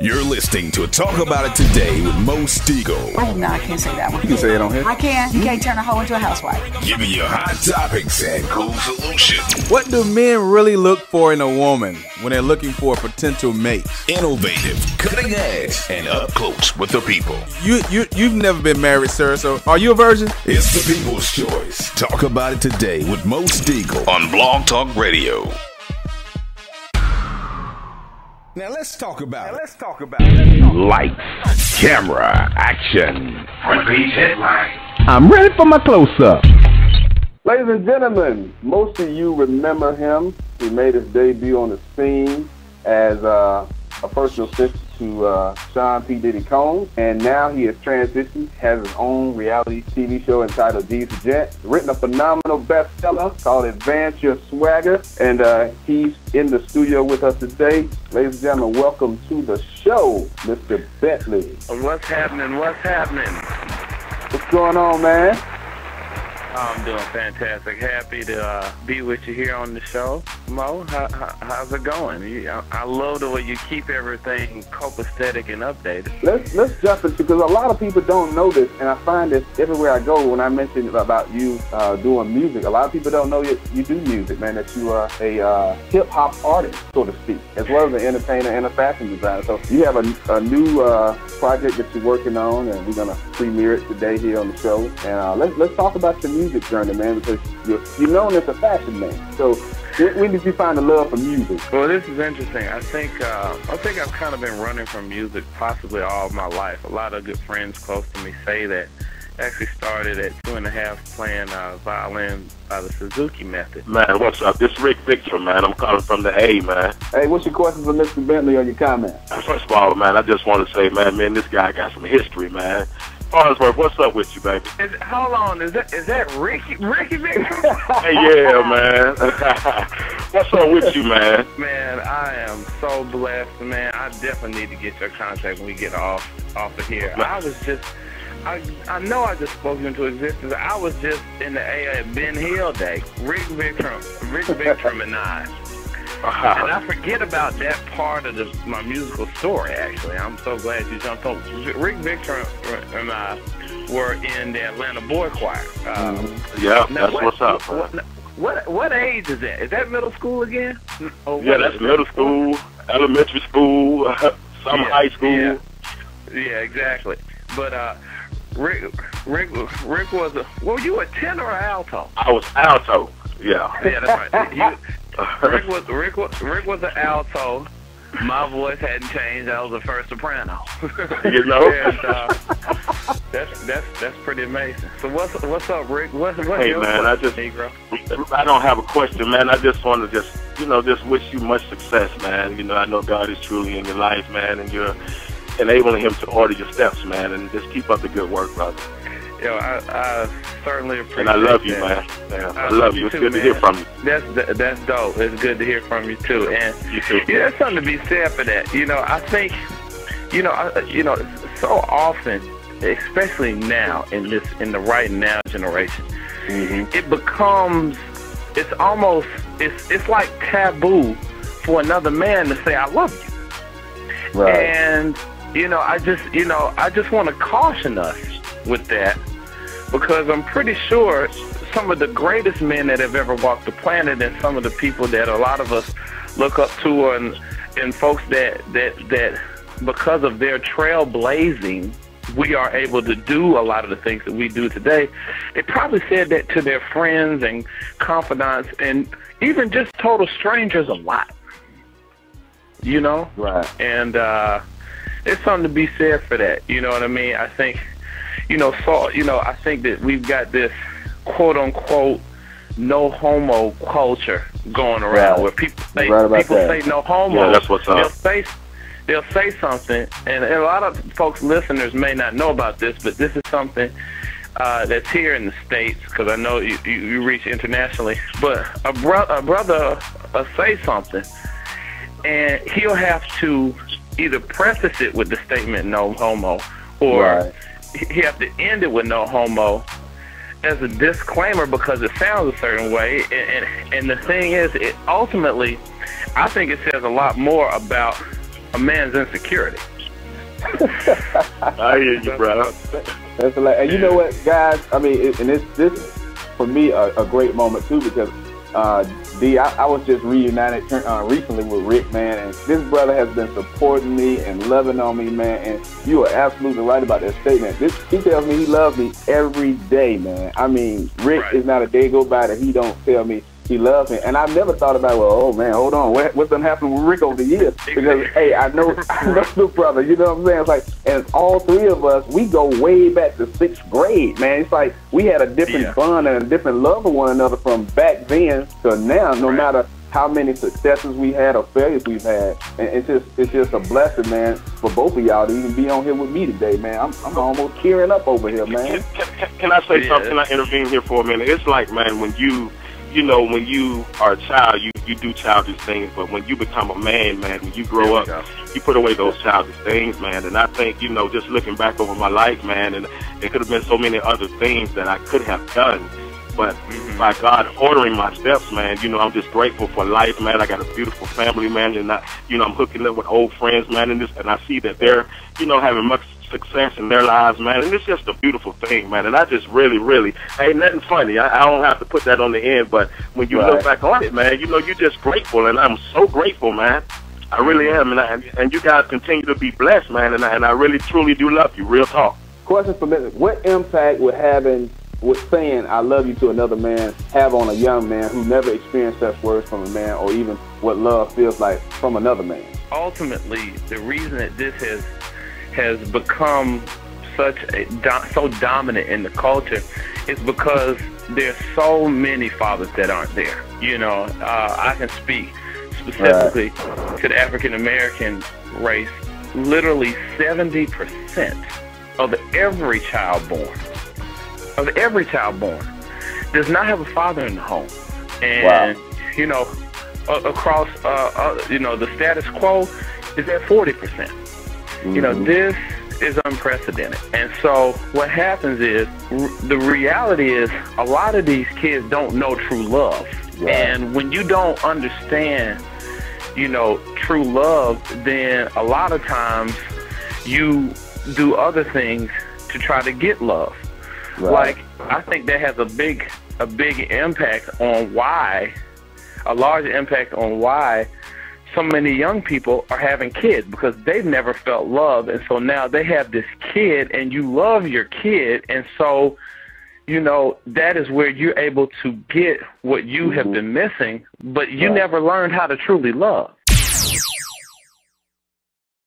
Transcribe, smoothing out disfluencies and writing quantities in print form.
You're listening to Talk About It Today with Mo Steagle. Oh, no, I can't say that one. You can say it on here. I can. You can't turn a hoe into a housewife. Giving you hot topics and cool solutions. What do men really look for in a woman when they're looking for a potential mate? Innovative, cutting edge, and up close with the people. You've never been married, sir, so are you a virgin? It's the people's choice. Talk About It Today with Mo Steagle on Blog Talk Radio. Now let's talk about it. Lights, camera, action. Front page headline. I'm ready for my close-up. Ladies and gentlemen, most of you remember him. He made his debut on the scene as a personal assistant to Sean P. Diddy Combs, and now he has transitioned, has his own reality TV show entitled Gents, written a phenomenal bestseller called Advance Your Swagger, and he's in the studio with us today. Ladies and gentlemen, welcome to the show, Mr. Bentley. What's happening? What's going on, man? I'm doing fantastic. Happy to be with you here on the show. Mo, how's it going? I love the way you keep everything copacetic and updated. Let's jump into, because a lot of people don't know this, and I find this everywhere I go when I mention about you doing music. A lot of people don't know you do music, man, that you are a hip-hop artist, so to speak, as well as an entertainer and a fashion designer. So you have a new project that you're working on, and we're going to premiere it today here on the show. And let's talk about your music journey, man, because you're known as a fashion man. So when did you find the love for music? Well, this is interesting. I think I've kind of been running from music possibly all my life. A lot of good friends close to me say that. Actually started at 2.5 playing violin by the Suzuki method. Man, what's up? This is Rick Victor, man. I'm calling from the A, man. Hey, what's your question for Mr. Bentley or your comment? First of all, man, I just want to say, man, this guy got some history, man. Fonzworth, what's up with you, baby? Hold on, is that Ricky Victor? Hey, yeah, man. What's up with you, man? Man, I am so blessed, man. I definitely need to get your contact when we get off of here. I know I just spoke you into existence. I was just in the A at Ben Hill Day. Rick Victrum and I. And I forget about that part of my musical story, actually. I'm so glad you jumped on. Rick Victor and I were in the Atlanta Boy Choir. Yeah, that's what's up. What age is that? Is that middle school again? Yeah, that's middle school, elementary school, some high school. Yeah, exactly. But Rick was were you a tenor or alto? I was alto. Yeah. Yeah, that's right. Rick was an alto. My voice hadn't changed. I was the first soprano. You know. And, that's pretty amazing. So what's up, Rick? What's hey, your man, question, Negro? I don't have a question, man. I just want to just wish you much success, man. You know, I know God is truly in your life, man, and you're enabling Him to order your steps, man, and just keep up the good work, brother. Yo, I certainly appreciate it. And I love you, man. I love you. It's good to hear from you. That's dope. It's good to hear from you too. And you too. Yeah, there's something to be said for that. You know, I think, so often, especially now in the right now generation, it becomes, it's like taboo for another man to say I love you. Right. And I just want to caution us with that, because I'm pretty sure some of the greatest men that have ever walked the planet, and some of the people that a lot of us look up to, and folks that because of their trailblazing, we are able to do a lot of the things that we do today. They probably said that to their friends and confidants and even just total strangers a lot. Right. And there's something to be said for that. You know what I mean? I think, I think that we've got this quote unquote no homo culture going around, where people say no homo. Yeah, that's what's up. They'll say something, and a lot of folks, listeners, may not know about this, but this is something that's here in the States, because I know you reach internationally. But a brother say something, and he'll have to either preface it with the statement no homo, or he have to end it with no homo as a disclaimer, because it sounds a certain way. And the thing is, it ultimately, I think it says a lot more about a man's insecurity. I hear you, bro. That's like, and you know what, guys? I mean, and this for me a great moment too, because D, I was just reunited recently with Rick, man, and this brother has been supporting me and loving on me, man. And you are absolutely right about that statement. He tells me he loves me every day, man. I mean, Rick is not a day go by that he don't tell me he loves me. And I've never thought about, well, oh man, hold on, what's gonna happen with Rick over the years? Because hey, I know the brother, you know what I'm saying? It's like, and all three of us, we go way back to 6th grade, man. It's like we had a different bond and a different love for one another from back then to now, no matter how many successes we had or failures we've had. And it's just a blessing, man, for both of y'all to even be on here with me today, man. I'm almost tearing up over here, man. Can I say something? Can I intervene here for a minute? It's like, man, when you are a child, you do childish things, but when you become a man, when you grow up, you put away those childish things, man. And I think, just looking back over my life, man, and there could have been so many other things that I could have done, but by God ordering my steps, man, I'm just grateful for life, man. I got a beautiful family, man, and I'm hooking up with old friends, man, and I see that they're, having much success in their lives, man, and it's just a beautiful thing, man. And I just really, ain't nothing funny. I don't have to put that on the end, but when you look back on it, man, you're just grateful, and I'm so grateful, man. I really am, and you guys continue to be blessed, man, and I really, truly do love you. Real talk. Question for me: what impact would saying I love you to another man have on a young man who never experienced such words from a man, or even what love feels like from another man? Ultimately, the reason that this has become so dominant in the culture is because there's so many fathers that aren't there. I can speak specifically to the African American race. Literally 70% of every child born does not have a father in the home. And across the status quo is at 40%. This is unprecedented. And so what happens is, the reality is, a lot of these kids don't know true love. And when you don't understand, true love, then a lot of times you do other things to try to get love. Like, I think that has a big impact on a large impact on why so many young people are having kids, because they've never felt love, and so now they have this kid, and you love your kid, and so that is where you're able to get what you have been missing, but you never learned how to truly love.